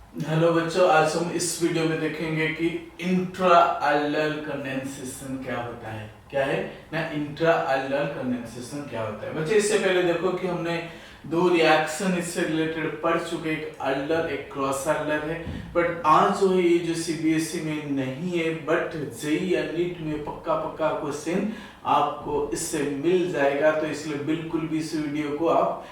Hello बच्चों, आज हम इस वीडियो में देखेंगे कि इंट्रा-एल्युलर कंडेंसेशन क्या होता है। क्या है ना, इंट्रा-एल्युलर कंडेंसेशन क्या होता है। बच्चे इससे पहले देखो कि हमने दो रिएक्शन इससे रिलेटेड पढ़ चुके, एक एल्युलर एक क्रॉस एल्युलर है। बट आज जो है ये जो सीबीएसई में नहीं है, बट जेईई या नीट में पक्का पक्का क्वेश्चन आपको इससे मिल जाएगा। तो इसलिए बिल्कुल भी इस वीडियो को आप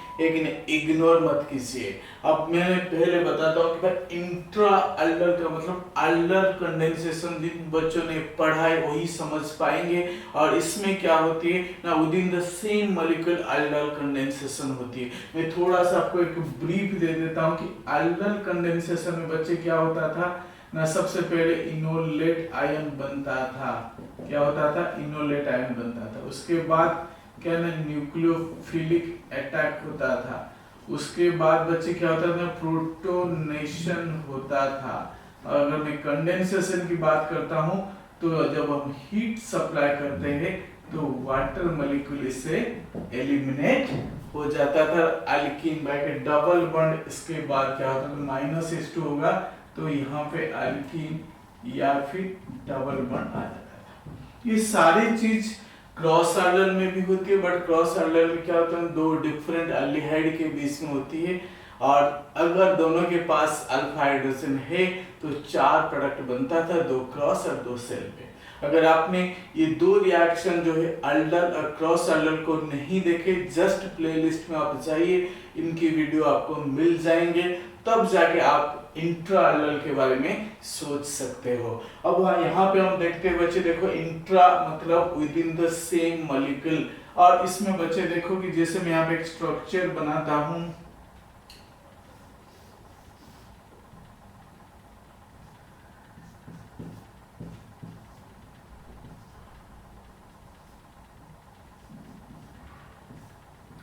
इग्नोर मत कीजिए। अब मैं पहले बताता हूँ कि भाई इंट्रा एल्युलर का मतलब एल्युलर कंडेंसेशन जिन बच्चों ने पढ़ा है वही समझ पाएंगे। और इसमें क्या होती है ना, within the same molecule एल्युलर कंडेंसेशन होती है। मैं थोड़ा सा आपको एक ब्रीफ दे देता हूँ कि एल्युलर कंडेंसेशन में बच्चे क्या होता था ना, सबसे पहले इनोलेट आयन बनता था। क्या होता था? इनोलेट आयन बनता था। उसके बाद क्या ना, न्यूक्लियोफिलिक अटैक होता था। उसके बाद बच्चे क्या होता था? प्रोटोनेशन होता था। और अगर मैं कंडेंसेशन की बात करता हूँ तो जब हम हीट सप्लाई करते हैं तो वाटर मॉलिक्यूल इससे एलिमिनेट हो जाता था। अल्कीन बाय के डबल बॉन्ड, इसके बाद क्या होता था? -H2 होगा तो यहाँ पे अल्कीन या फिर डबल बॉन्ड आ जाता था। ये सारी चीज क्रॉस एल्युलर में भी होती है, बट क्रॉस एल्युलर में क्या होता है? दो डिफरेंट एल्डिहाइड के बीच में होती है। और अगर दोनों के पास अल्फा हाइड्रोजन है तो 4 प्रोडक्ट बनता था, 2 क्रॉस और 2 सेल पे। अगर आपने ये दो रिएक्शन जो है एल्डर और क्रॉस एल्डर को नहीं देखे, जस्ट प्लेलिस्ट में आप जाइए, इनकी वीडियो आपको मिल जाएंगे, तब जाके आप इंट्रा एल्डर के बारे में सोच सकते हो। अब यहाँ पे हम देखते हैं बच्चे, देखो इंट्रा मतलब with in the same molecule. और इसमें बच्चे देखो कि जैसे मैं यहाँ पे एक स्ट्रक्चर बनाता हूँ,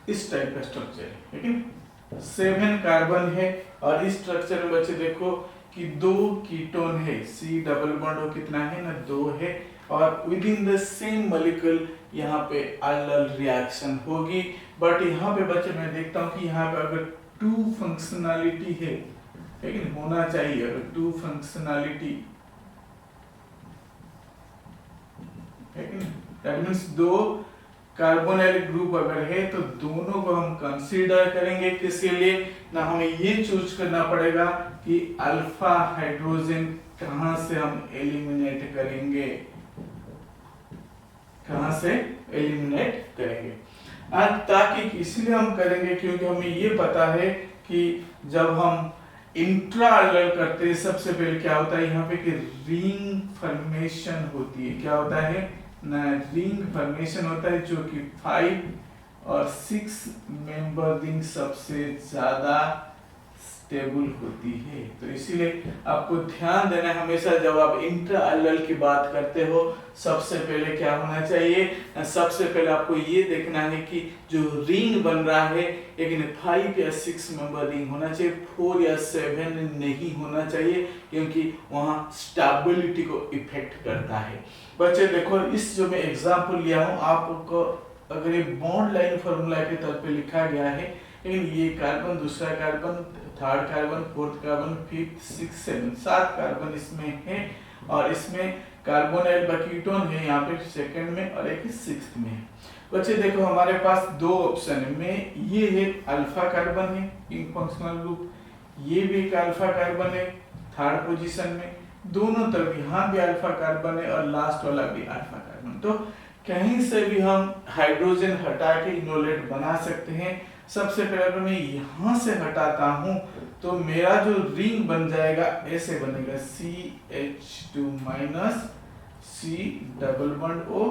इस टाइप का स्ट्रक्चर है, ठीक है। 7 कार्बन है और इस स्ट्रक्चर में बच्चे देखो कि 2 कीटोन है, C डबल बॉन्ड हो कितना है ना, 2 है। और with in the same molecule यहाँ पे एल्युलर रिएक्शन होगी। बट यहाँ पे बच्चे मैं देखता हूँ कि यहाँ पे अगर 2 फंक्शनैलिटी है, लेकिन होना चाहिए, अगर 2 functionality, that means 2 carbonyl group अगर है तो दोनों को हम कंसीडर करेंगे। किसके लिए ना, हमें ये चूज करना पड़ेगा कि अल्फा हाइड्रोजन कहां से हम एलिमिनेट करेंगे, कहां से एलिमिनेट करेंगे। ताकि इसलिए हम करेंगे क्योंकि हमें ये पता है कि जब हम इंट्रा एल्युलर करते हैं सबसे पहले क्या होता है, यहाँ पे कि रिंग फॉर्मेशन होती है। क्या होता है ना, रिंग फॉर्मेशन होता है, जो कि 5 और 6 मेंबर रिंग सबसे ज्यादा स्टेबल होती है। तो इसीलिए आपको ध्यान देना है हमेशा जब आप इंट्रा एल्युलर की बात करते हो, सबसे पहले क्या होना चाहिए, सबसे पहले आपको ये देखना है कि जो रिंग बन रहा है लेकिन 5 या 6 मेंबर रिंग होना चाहिए, 4 या 7 नहीं होना चाहिए, क्योंकि वहाँ स्टेबिलिटी को इफेक्ट करता है। बच्चे देखो, इस जो मैं एग्जांपल लिया हूँ आपको, अगर ये बॉन्ड लाइन फॉर्मूला के तौर पे लिखा गया है, लेकिन ये कार्बन, दूसरा carbon, third carbon, fourth carbon, fifth, six, 7 carbon इसमें है। और इसमें कार्बोनाइल कीटोन है यहाँ पे सेकंड में और एक सिक्स्थ में है। बच्चे देखो हमारे पास 2 ऑप्शन है, में ये है अल्फा कार्बन है इन फंक्शनल ग्रुप, ये भी एक अल्फा कार्बन है थर्ड पोजीशन में, दोनों तरफ यहाँ भी अल्फा कार्बन है और लास्ट वाला भी अल्फा कार्बन। तो कहीं से भी हम हाइड्रोजन हटा के इनोलेट बना सकते हैं। सबसे पहले अगर मैं यहाँ से हटाता हूँ तो मेरा जो रिंग बन जाएगा ऐसे बनेगा, CH2 minus C double bond O,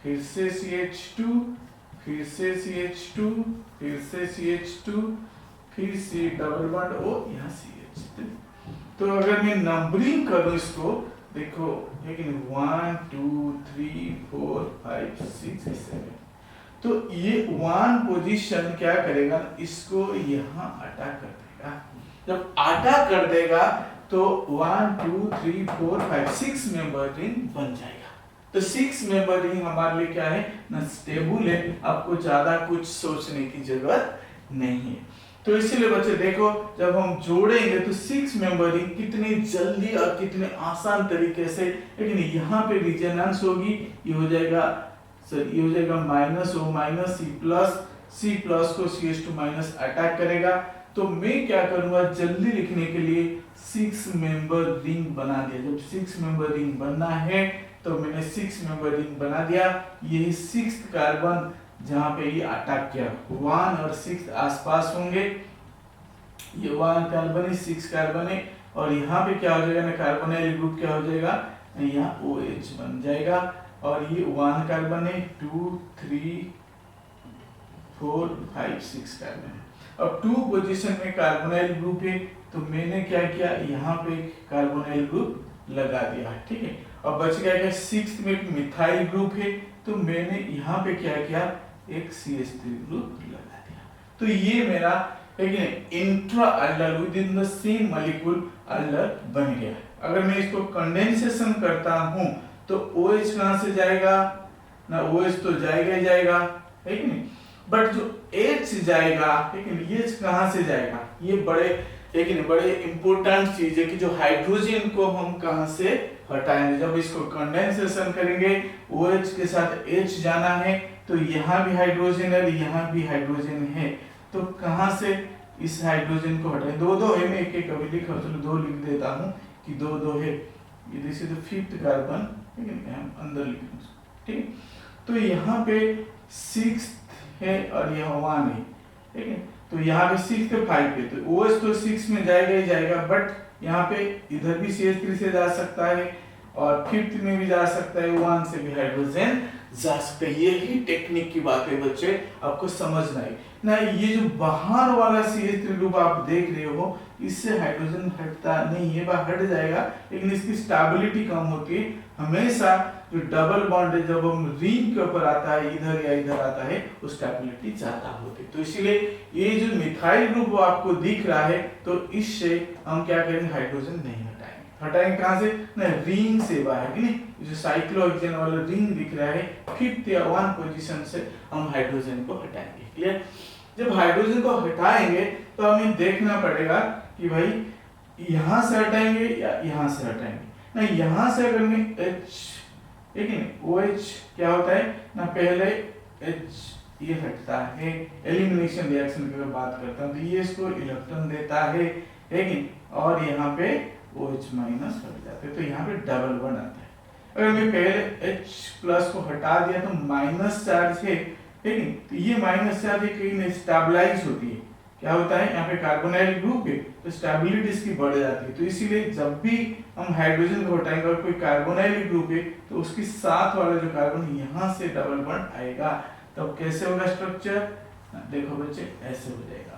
फिर से CH2, फिर से CH2, फिर से CH2, फिर C डबल बॉन्ड O, यहाँ CH3। तो अगर मैं नंबरिंग करूँ इसको, देखो लेकिन 1 2 3 4 5 6 7, तो ये 1 पोजीशन क्या करेगा, इसको यहाँ अटा कर देगा। जब अटा कर देगा तो 1 2 3 4 5 6 मेंबर रिंग बन जाएगा। तो 6 मेंबर रिंग हमारे लिए क्या है ना, स्टेबल है, आपको ज्यादा कुछ सोचने की जरूरत नहीं है। तो इसीलिए बच्चे देखो, जब हम जोड़ेंगे तो 6 मेंबर रिंग कितनी जल्दी और कितने आसान तरीके से, लेकिन यहाँ पे रिजोनेंस होगी, ये हो जाएगा सर, ये हो जाएगा minus O minus C plus को CH2 माइनस अटैक करेगा। तो मैं क्या करूंगा, जल्दी लिखने के लिए 6 मेंबर रिंग बना दिया। जब 6 मेंबर रिंग बनना है तो मैंने 6 मेंबर रिंग बना दिया। ये 6th कार्बन जहां पे ये अटैक किया, 1 और 6 आसपास होंगे, ये 1 कार्बन है, 6 कार्बन है, और यहाँ पे क्या हो जाएगा ना, कार्बोनाइल ग्रुप क्या हो जाएगा, यहाँ OH बन जाएगा, और ये 1 कार्बन है, 2 3 4 5 6 कार्बन है, और 2 पोजीशन में कार्बोनाइल ग्रुप है, तो मैंने क्या किया, यहाँ पे कार्बोनाइल ग्रुप लगा दिया, ठीक है। अब बच गया क्या, 6th में एक मिथाइल ग्रुप है, तो मैंने यहाँ पे क्या किया, एक CH3 ग्रुप लगा दिया। तो ये मेरा intra alder with in the same molecule alder बन गया। अगर मैं इसको कंडेंसेशन करता हूं तो OH कहां से जाएगा ना, OH तो जाएगा ही जाएगा, है कि नहीं, बट जो H जाएगा, लेकिन ये कहां से जाएगा, ये बड़े इंपॉर्टेंट चीज है कि जो हाइड्रोजन को हम कहां से हटाएंगे। जब इसको कंडेंसेशन करेंगे, OH के साथ H जाना है, तो यहाँ भी हाइड्रोजन है, यहाँ भी हाइड्रोजन है, तो कहां से इस हाइड्रोजन को हटाएं, दो है, मैं एक अभी लिखा, चलो 2 लिख देता हूं कि 2 है, ये this is the 5th carbon, लेकिन हम अंदर लिखेंगे, ठीक। तो यहाँ पे 6th है और यहाँ 1 है, ठीक है, तो यहाँ पे 6 पे 5 पे, तो OH तो 6 में जाएगा ही जाएगा, बट यहाँ पे इधर भी CH3 से जा सकता है, और 5th में भी जा सकता है, 1 से भी हाइड्रोजन जा सकते हैं। यही टेक्निक की बात है बच्चे, आपको समझना है ना। ये जो बाहर वाला CH3 ग्रुप आप देख रहे हो, इससे हाइड्रोजन हटता नहीं है, बाहर हट जाएगा, लेकिन इसकी स्टेबिलिटी कम होती है। हमेशा जो डबल बॉन्ड है, जब हम रिंग के ऊपर आता है, इधर या इधर आता है, वो स्टेबिलिटी ज्यादा होती है। तो इसीलिए ये जो मिथाइल ग्रुप आपको दिख रहा है, तो इससे हम क्या करेंगे, हाइड्रोजन नहीं हटाएंगे कहां से ना, रिंग से बाहर, कि नहीं, जो साइक्लोहेक्सेन वाला रिंग दिख रहा है, 5th या 1 पोजीशन से हम हाइड्रोजन को हटाएंगे। क्लियर। जब हाइड्रोजन को हटाएंगे तो हमें देखना पड़ेगा कि भाई यहां से हटाएंगे या यहां से हटाएंगे ना। यहां से अगर मैं H, लेकिन OH क्या होता है ना, पहले H ये हटता है, एलिमिनेशन रिएक्शन की अगर बात करता हूं तो ये इसको इलेक्ट्रॉन देता है, लेकिन और यहाँ पे OH माइनस हट जाते हैं, तो यहाँ पे डबल बॉन्ड आता है। अगर मैं पहले H प्लस को हटा दिया तो माइनस चार्ज है, लेकिन तो ये माइनस चार्ज कहीं स्टेबलाइज होती है, क्या होता है, यहाँ पे कार्बोनाइल ग्रुप है, तो स्टेबिलिटी इसकी बढ़ जाती है। तो इसीलिए जब भी हम हाइड्रोजन को हटाएंगे और कोई कार्बोनाइल ग्रुप है, तो उसके साथ वाला जो कार्बन यहाँ से डबल बॉन्ड आएगा, तब कैसे होगा स्ट्रक्चर, देखो बच्चे ऐसे हो जाएगा,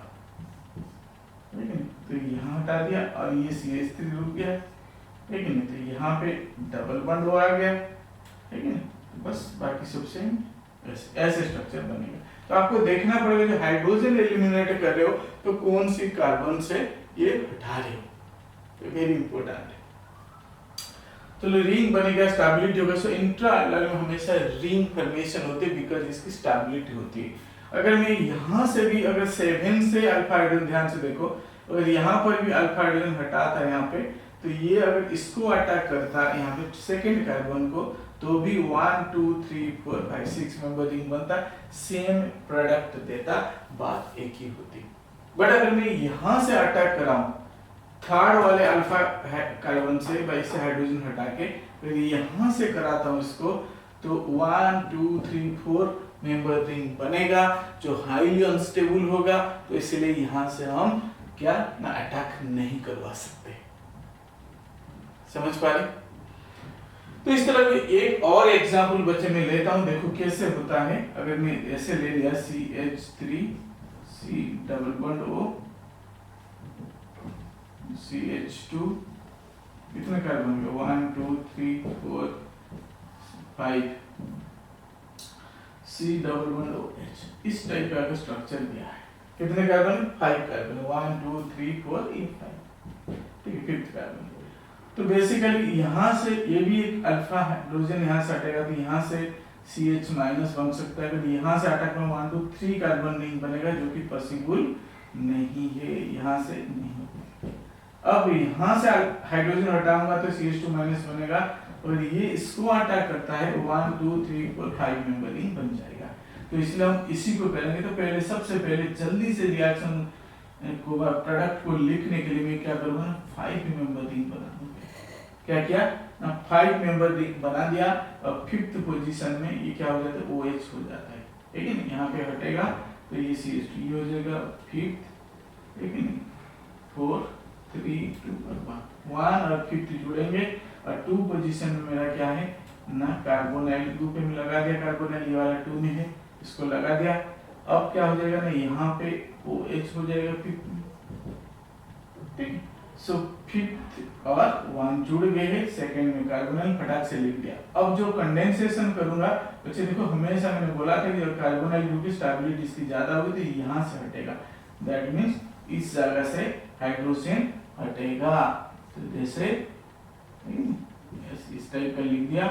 ठीक है। तो यहाँ हटा दिया और ये CH3 रुक गया, ठीक है, तो यहाँ पे डबल बॉन्ड आ गया, ठीक है, तो बस बाकी सब सेम ऐसे स्ट्रक्चर बनेगा। तो आपको देखना पड़ेगा, जो हाइड्रोजन एलिमिनेट कर रहे हो तो कौन सी कार्बन से ये हटा रहे हो, तो वेरी इंपॉर्टेंट है। चलो रिंग बनेगा, स्टेबिलिटी होगा। सो इंट्राऑर्बिटल में हमेशा रिंग फॉर्मेशन होती है, बिकॉज इसकी स्टेबिलिटी होती है। अगर मैं यहाँ से भी, अगर 7 से अल्फा हाइड्रोजन, ध्यान से देखो, अगर यहाँ पर भी अल्फा हाइड्रोजन हटाता है यहाँ पे, तो ये अगर इसको अटैक करता है यहाँ पे सेकंड कार्बन को, तो भी 1 2 3 4 5 6 मेंबर रिंग बनता, सेम प्रोडक्ट देता, बात एक ही होती। बट अगर मैं यहाँ से अटैक कराऊं थर्ड वाले अल्फा कार्बन से, से हाइड्रोजन हटा के, फिर यहाँ से कराता हूँ इसको, तो 1 2 3 4 मेंबर रिंग बनेगा, जो हाईली अनस्टेबल होगा। तो इसलिए यहाँ से हम क्या ना अटैक नहीं करवा सकते, समझ पा रहे। तो इस तरह के एक और एग्जांपल बच्चे में लेता हूं, देखो कैसे होता है। अगर मैं ऐसे ले लिया CH3 C double bond O CH2, कितने कार्बन होंगे 1 2 3 4 5 C डबल बॉन्ड OH, इस टाइप का स्ट्रक्चर दिया है। कितने कार्बन, 5 कार्बन, 1 2 3 4 5, ठीक है, 5th कार्बन। तो बेसिकली यहाँ से ये भी एक अल्फा हाइड्रोजन यहाँ से हटेगा, तो यहाँ से CH माइनस बन सकता है। अगर यहाँ से अटैक में 1 2 3 कार्बन रिंग बनेगा, जो कि पॉसिबल नहीं है, यहाँ से नहीं। अब यहाँ से हाइड्रोजन हटाऊंगा तो CH2 माइनस बनेगा, और ये इसको अटैक करता है 1 2 3 4 5 मेंबर रिंग बन जाएगा। तो इसलिए हम इसी को करेंगे। तो पहले सबसे पहले जल्दी से रिएक्शन को प्रोडक्ट को लिखने के लिए मैं क्या करूँगा, 5 मेंबर रिंग बना दूंगा। क्या किया ना, 5 मेंबर रिंग बना दिया, और 5th पोजीशन में ये क्या हो जाता है, OH हो जाता है, ठीक है ना। यहाँ पे हटेगा तो ये CH2 ये हो जाएगा 5th, ठीक है ना। 4 3 2 और 1 और 5th जुड़ेंगे, और 2 पोजीशन में मेरा क्या है ना, कार्बोनाइल ग्रुप में लगा दिया, कार्बोनाइल ये वाला 2 में है, इसको लगा दिया। अब क्या हो जाएगा ना, यहाँ पे OH हो जाएगा 5th में, ठीक है। सो 5th और 1 जुड़ गए हैं, सेकंड में कार्बोनाइल फटाक से लिख दिया। अब जो कंडेंसेशन करूंगा, बच्चे देखो हमेशा मैंने बोला था कि कार्बोनाइल ग्रुप की स्टेबिलिटी इसकी ज्यादा होगी तो यहाँ से हटेगा, दैट मींस इस जगह से हाइड्रोजन हटेगा। तो जैसे इस टाइप का लिख दिया,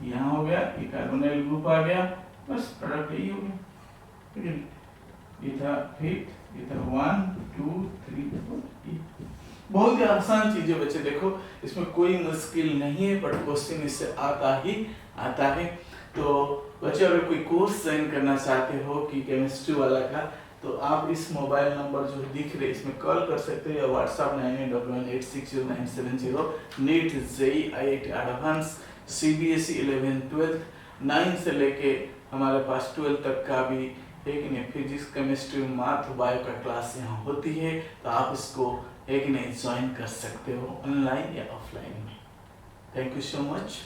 यहाँ हो गया, ये कार्बोनाइल ग्रुप आ गया, बस प्रोडक्ट यही हो गया, ठीक है। ये था 5th, ये था 1 2 3 4। बहुत ही आसान चीज है बच्चे, देखो इसमें कोई मुश्किल नहीं है, बट क्वेश्चन इससे आता है। तो बच्चे अगर कोई कोर्स ज्वाइन करना चाहते हो कि केमिस्ट्री वाला का, तो आप इस मोबाइल नंबर जो दिख रहे इसमें कॉल कर सकते हो, या WhatsApp 9811860970। NEET JEE IIT advance CBSE 11 12 9 से लेके हमारे पास 12 तक का भी एक नहीं, फिजिक्स केमिस्ट्री मैथ बायो का क्लास यहाँ होती है। तो आप इसको एक नहीं ज्वाइन कर सकते हो, ऑनलाइन या ऑफलाइन में। Thank you so much.